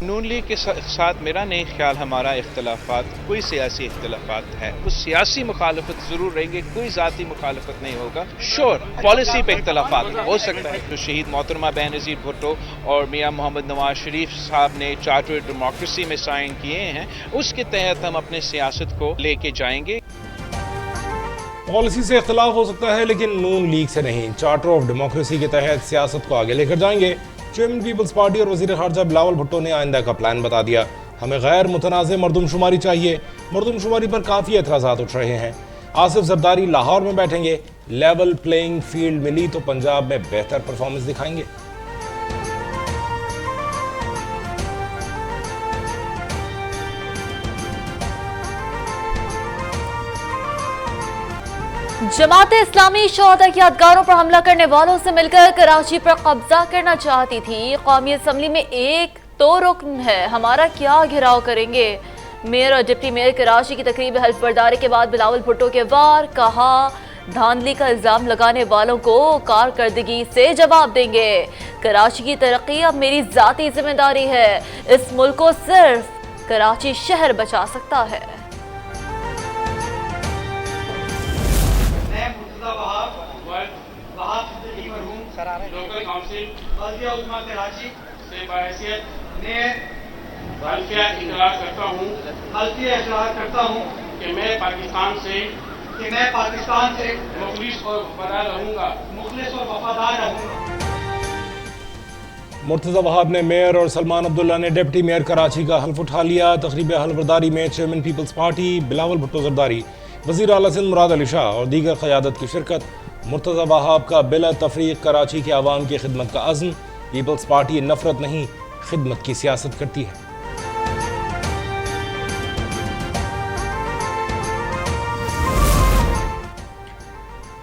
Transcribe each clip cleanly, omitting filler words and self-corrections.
नून league के साथ मेरा नहीं ख्याल हमारा इख्तलाफात कोई सियासी इख्तलाफात है। कुछ सियासी मुखालफत जरूर रहेंगे, कोई जाती मुखालफत नहीं होगा। श्योर पॉलिसी पे इख्तलाफात हो सकता है। तो शहीद मोहतरमा बेनज़ीर भुट्टो और मियाँ मोहम्मद नवाज शरीफ साहब ने चार्टर डेमोक्रेसी में साइन किए हैं, उसके तहत हम अपने सियासत को लेके जाएंगे। पॉलिसी से इख्तलाफ हो सकता है लेकिन नून लीग से नहीं। चार्टर ऑफ डेमोक्रेसी के तहत सियासत को आगे लेकर जाएंगे। चेयरमैन पीपल्स पार्टी और वजीर खारजा बिलावल भुट्टो ने आइंदा का प्लान बता दिया। हमें गैर मुतनाज़ मरदमशुमारी चाहिए। मरदमशुमारी पर काफ़ी एतराज़ात उठ रहे हैं। आसिफ जरदारी लाहौर में बैठेंगे। लेवल प्लेइंग फील्ड मिली तो पंजाब में बेहतर परफॉर्मेंस दिखाएंगे। जमात इस्लामी शोहदा की यादगारों पर हमला करने वालों से मिलकर कराची पर कब्जा करना चाहती थी। कौमी असम्बली में एक तो रुकन है, हमारा क्या घेराव करेंगे। मेयर और डिप्टी मेयर कराची की तकरीब हल्फ बर्दारी के बाद बिलावल भुट्टो के वार, कहा धांधली का इल्जाम लगाने वालों को कारकर्दगी से जवाब देंगे। कराची की तरक्की अब मेरी जाती जिम्मेदारी है। इस मुल्क को सिर्फ कराची शहर बचा सकता है। लोकल काउंसिल कराची से बहैसियत ने हल्फिया इकरार करता हूँ कि मैं पाकिस्तान से मुखलिस और वफादार रहूँगा। मुर्तज़ा वहाब ने मेयर और सलमान अब्दुल्ला ने डिप्टी मेयर कराची का हल्फ उठा लिया। तकरीब हल्फबर्दारी में chairman Peoples Party Bilawal Bhutto Zardari, वज़ीर आला सिंध मुराद अली शाह और दीगर क़यादत की शिरकत। मुर्तज़ा वहाब का बिला तफरीक कराची के आवाम की खिदमत का अज़्म। पीपल्स पार्टी नफरत नहीं खिदमत की सियासत करती है।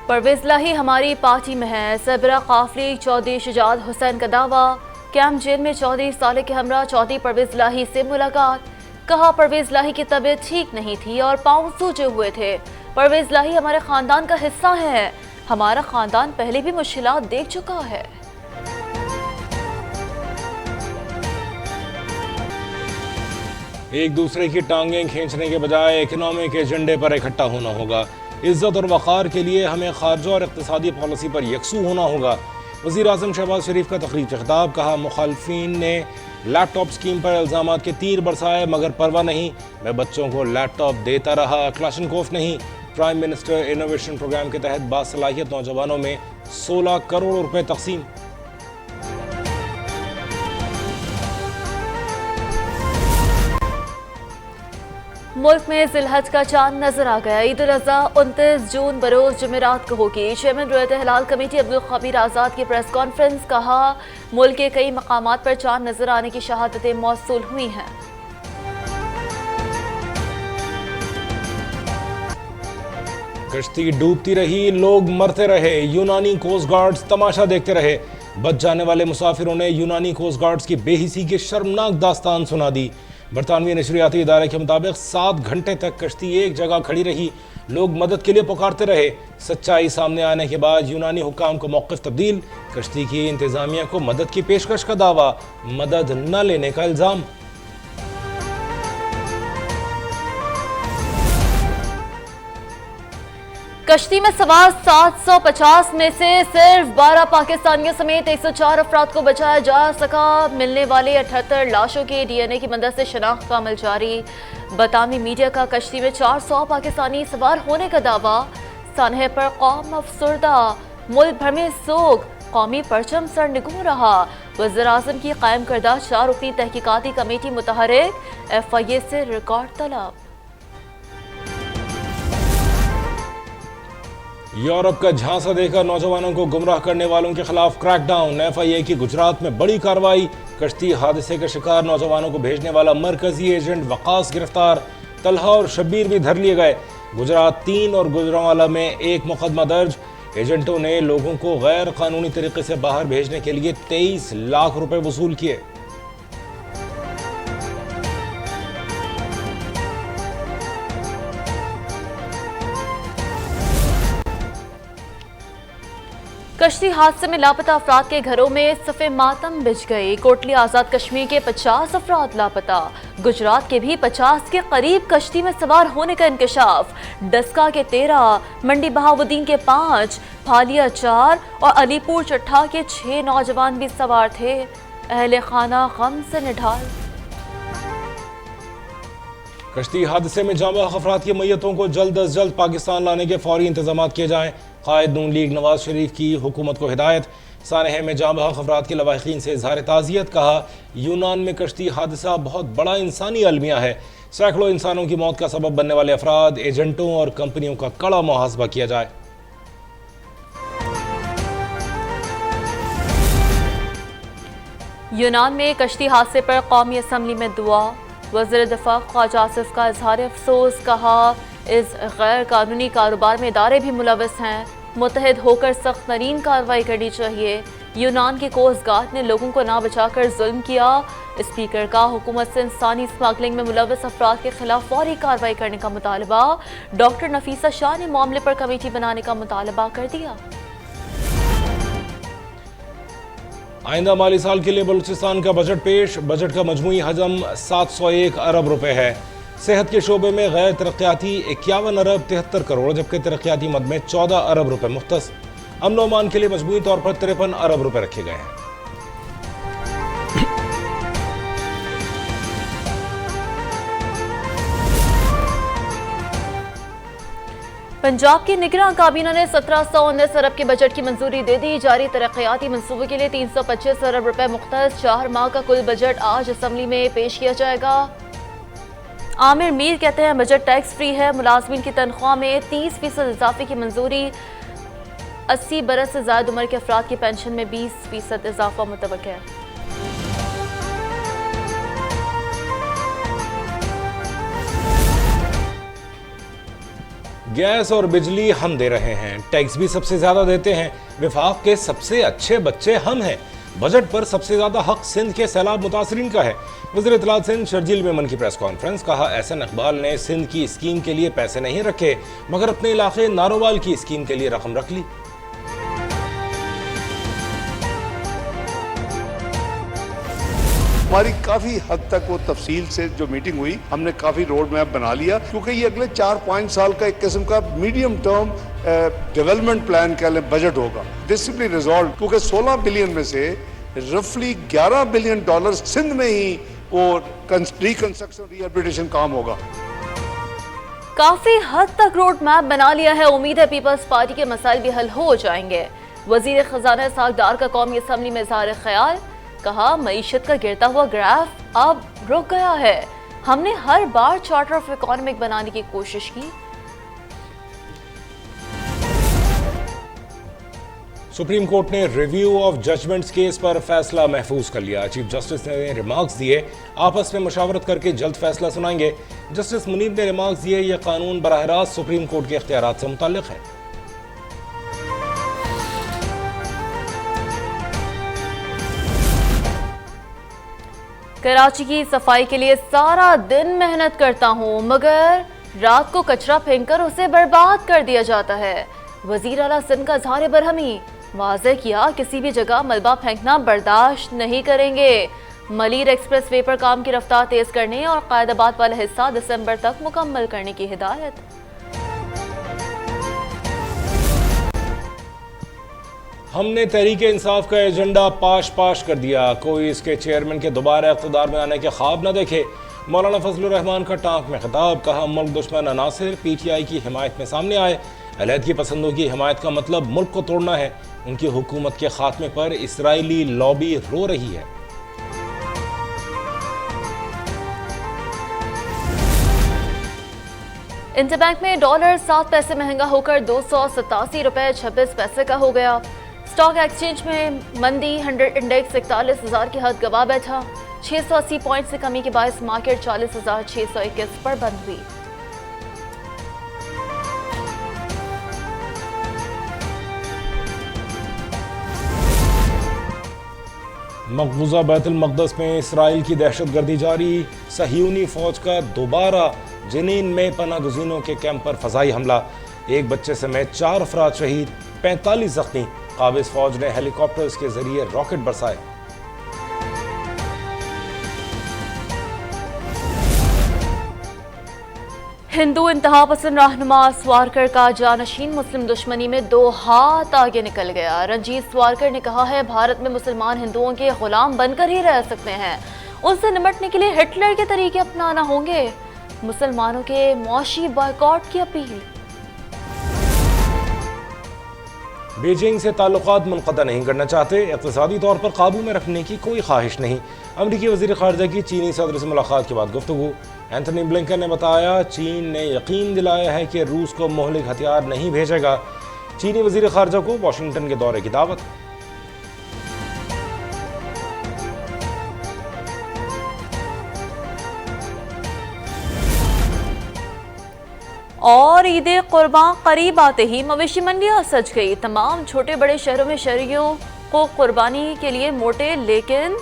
परवेज लाही हमारी पार्टी में है, सरबरा काफली चौधरी शुजात हुसैन का दावा। कैंप जेल में चौधरी साले के हमरा चौधरी परवेज लाही से मुलाकात, कहा परवेज लाही की तबीयत ठीक नहीं थी और पांव सूजे हुए थे। परवेज लाही हमारे खानदान का हिस्सा है, हमारा खानदान पहले भी मुश्किलात देख चुका है। एक दूसरे की टांगें खींचने के बजाय इकोनॉमिक एजेंडे पर इकट्ठा होना होगा। इज्जत और वक़ार के लिए हमें खारजा और इक़्तिसादी पॉलिसी पर यकसू होना होगा। वज़ीर आज़म शहबाज शरीफ का तकरीर से खिताब, कहा मुखालफीन ने लैपटॉप स्कीम पर इल्ज़ामात के तीर बरसाए मगर परवाह नहीं, मैं बच्चों को लैपटॉप देता रहा, क्लाशनकोफ नहीं। प्राइम मिनिस्टर इनोवेशन प्रोग्राम के तहत बासलाहियत नौजवानों में 16 करोड़ रुपए तकसीम। मुल्क में जिलहज का चांद नजर आ गया। ईद उल अज़हा 29 जून बरोज जुमेरात को होगी। चेयरमैन रोयत हिलाल कमेटी अब्दुल खबीर आज़ाद की प्रेस कॉन्फ्रेंस, कहा मुल्क के कई मकामात पर चांद नजर आने की शहादतें मौसूल हुई हैं। कश्ती डूबती रही, लोग मरते रहे, यूनानी कोस्ट गार्ड्स तमाशा देखते रहे। बच जाने वाले मुसाफिरों ने यूनानी कोस्ट गार्ड्स की बेहिसी की शर्मनाक दास्तान सुना दी। बरतानवी नशरियाती इदारे के मुताबिक 7 घंटे तक कश्ती एक जगह खड़ी रही, लोग मदद के लिए पुकारते रहे। सच्चाई सामने आने के बाद यूनानी हुकाम को मौक़िफ़ तब्दील, कश्ती की इंतज़ामिया को मदद की पेशकश का दावा, मदद न लेने का इल्ज़ाम। कश्ती में सवार 750 में से सिर्फ 12 पाकिस्तानियों समेत 104 अफराद को बचाया जा सका। मिलने वाले 78 लाशों की DNA की मदद से शनाख्त का अमल जारी। बरतानवी मीडिया का कश्ती में 400 पाकिस्तानी सवार होने का दावा। सानहे पर कौम अफसरदा, मुल्क भर में सोग, कौमी परचम सरनिगू रहा। वज़ीर आज़म की कायम करदा 4 रुकनी तहकीकाती कमेटी मुतहरिक, FIA से रिकॉर्ड तलब। यूरोप का झांसा देकर नौजवानों को गुमराह करने वालों के खिलाफ क्रैकडाउन, FIA की गुजरात में बड़ी कार्रवाई। कश्ती हादसे का शिकार नौजवानों को भेजने वाला मरकजी एजेंट वकास गिरफ्तार, तलहा और शब्बीर भी धर लिए गए। गुजरात 3 और गुजरांवाला में 1 मुकदमा दर्ज। एजेंटों ने लोगों को गैर कानूनी तरीके से बाहर भेजने के लिए 23 लाख रुपए वसूल किए। कश्ती हादसे में लापता अफराद के घरों में सफ़े मातम बिछ गई। कोटली आज़ाद कश्मीर के 50 अफराद लापता। गुजरात के भी 50 के करीब कश्ती में सवार होने का इंकशाफ। डस्का के 13, मंडी बहाउद्दीन के 5, फालिया 4 और अलीपुर चट्ठा के 6 नौजवान भी सवार थे। अहले खाना गम से निढाल। कश्ती हादसे में जाँ बहक अफराद की मैयतों को जल्द अज जल्द पाकिस्तान लाने के फौरी इंतजाम किए जाएँ। कायद नून लीग नवाज शरीफ की हुकूमत को हिदायत। सानहे में जाँ बहक अफराद के लवाहिकीन से इजहार ताज़ियत। कहा, यूनान में कश्ती हादसा बहुत बड़ा इंसानी अलमिया है। सैकड़ों इंसानों की मौत का सबब बनने वाले अफराद, एजेंटों और कंपनियों का कड़ा मुहासबा किया जाए। यूनान में कश्ती हादसे पर कौमी असम्बली में दुआ। वज़ीर दिफा ख्वाजा आसिफ का इजहार अफसोस। कहा, इस गैर कानूनी कारोबार में इदारे भी मुलविस हैं। मुत्तहिद होकर सख्त तरीन कार्रवाई करनी चाहिए। यूनान की कोस्ट गार्ड ने लोगों को ना बचाकर जुल्म किया। स्पीकर का हुकूमत से इंसानी स्मगलिंग में मुलविस अफराद के खिलाफ फौरी कार्रवाई करने का मुतालबा। डॉक्टर नफीसा शाह ने मामले पर कमेटी बनाने का मुतालबा कर दिया। आइंदा माली साल के लिए बलूचिस्तान का बजट पेश। बजट का मजमूई हजम 701 अरब रुपए है। सेहत के शोबे में गैर तरक्याती 51 अरब 73 करोड़, जबकि तरक्याती मद में 14 अरब रुपए मुख्तस। अमन व अमान के लिए मजमूई तौर पर 53 अरब रुपए रखे गए हैं। पंजाब की निगरान काबीना ने 1719 अरब के बजट की मंजूरी दे दी। जारी तरक्याती मंसूबे के लिए 325 अरब रुपए मुख्तस। 4 माह का कुल बजट आज असम्बली में पेश किया जाएगा। आमिर मीर कहते हैं, बजट टैक्स फ्री है। मुलाजमीन की तनख्वाह में 30% इजाफे की मंजूरी। 80 बरस से ज्यादा उम्र के अफराद की पेंशन में 20% इजाफा मुतवक्किल है। गैस और बिजली हम दे रहे हैं, टैक्स भी सबसे ज्यादा देते हैं। विफाक के सबसे अच्छे बच्चे हम हैं। बजट पर सबसे ज्यादा हक सिंध के सैलाब मुतासरीन का है। वज़ीर इत्तलात सिंध शर्जील मेमन की प्रेस कॉन्फ्रेंस। कहा, एहसन इकबाल ने सिंध की स्कीम के लिए पैसे नहीं रखे, मगर अपने इलाके नारोवाल की स्कीम के लिए रकम रख ली। हमारी काफी हद तक वो तफसील से जो मीटिंग हुई, हमने काफी रोड मैप बना लिया, क्योंकि ये अगले 4-5 साल का एक किस्म का मीडियम टर्म डेवलपमेंट प्लान कह लें बजट होगा। दिस विल बी रिजॉल्व, क्योंकि 16 बिलियन में से रफली 11 बिलियन डॉलर सिंध में ही वो रिकंस्ट्रक्शन रिहैबिलिटेशन काम होगा। काफी हद तक रोड मैप बना लिया है। उम्मीद है पीपल्स पार्टी के मसाइल भी हल हो जाएंगे। वजीर खजाना सागदार का कौमी असम्बली में इज़हार ख्याल। कहा, मईशत का गिरता हुआ ग्राफ अब रुक गया है। हमने हर बार चार्टर ऑफ इकोनॉमिक बनाने की कोशिश की। सुप्रीम कोर्ट ने रिव्यू ऑफ जजमेंट्स केस पर फैसला महफूज कर लिया। चीफ जस्टिस ने रिमार्क्स दिए, आपस में मशावरत करके जल्द फैसला सुनाएंगे। जस्टिस मुनीब ने रिमार्क्स दिए, यह कानून बराह रास्त सुप्रीम कोर्ट के इख्तियारात से मुताल्लिक है। कराची की सफाई के लिए सारा दिन मेहनत करता हूँ, मगर रात को कचरा फेंककर उसे बर्बाद कर दिया जाता है। वजीर आला सिंध का इज़हार बरहमी। वाज़ेह किया, किसी भी जगह मलबा फेंकना बर्दाश्त नहीं करेंगे। मलीर एक्सप्रेस वे पर काम की रफ्तार तेज करने और कायदाबाद वाला हिस्सा दिसंबर तक मुकम्मल करने की हिदायत। हमने तहरीक इंसाफ का एजेंडा पाश कर दिया। कोई इसके चेयरमैन के दोबारा इक़्तिदार में आने के ख्वाब न देखे। मौलाना फजलुर रहमान का टांक में खिताब। कहा, मुल्क दुश्मन अनासिर PTI की हिमायत में सामने आए। अलहदगी पसंदों की हिमायत का मतलब मुल्क को तोड़ना है। उनकी हुकूमत के खात्मे पर इसराइली लॉबी रो रही है। इंटरबैंक में डॉलर 7 पैसे महंगा होकर 287 रुपए 26 पैसे का हो गया। स्टॉक एक्सचेंज में मंदी, 100 इंडेक्स 41,000 की हद गवा बैठा। 680 पॉइंट से कमी के बायस मार्केट 40,621 पर बंद हुई। मकबूजा बैतुल मक़दस में इसराइल की दहशतगर्दी जारी। सहियूनी फौज का दोबारा जनीन में पनाह गुज़ीनों के कैंप पर फ़ज़ाई हमला। एक बच्चे समेत 4 अफराद शहीद, 45 ज़ख्मी। काबिज फौज ने हेलीकॉप्टर्स के जरिए रॉकेट बरसाए। हिंदू इंतहा पसंद रहनुमा स्वारकर का जानशीन मुस्लिम दुश्मनी में 2 हाथ आगे निकल गया। रंजीत स्वारकर ने कहा है, भारत में मुसलमान हिंदुओं के गुलाम बनकर ही रह सकते हैं, उनसे निपटने के लिए हिटलर के तरीके अपनाना होंगे। मुसलमानों के मौशी बॉयकॉट की अपील। बीजिंग से ताल्लुकात मुनक़ता नहीं करना चाहते, इक़्तिसादी तौर पर काबू में रखने की कोई ख्वाहिश नहीं। अमरीकी वज़ीर ख़ारजा की चीनी सदर से मुलाकात के बाद गुफ्तगू। एंथनी ब्लिंकन ने बताया, चीन ने यकीन दिलाया है कि रूस को मोहलिक हथियार नहीं भेजेगा। चीनी वज़ीर ख़ारजा को वाशिंगटन के दौरे की दावत। और ईद कुर्बान करीब आते ही मवेशी मंडियां सज गई। तमाम छोटे बड़े शहरों में शहरियों को कुर्बानी के लिए मोटे लेकिन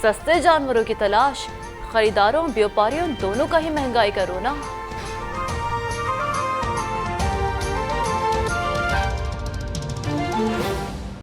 सस्ते जानवरों की तलाश। खरीदारों व्यापारियों दोनों का ही महंगाई का रोना।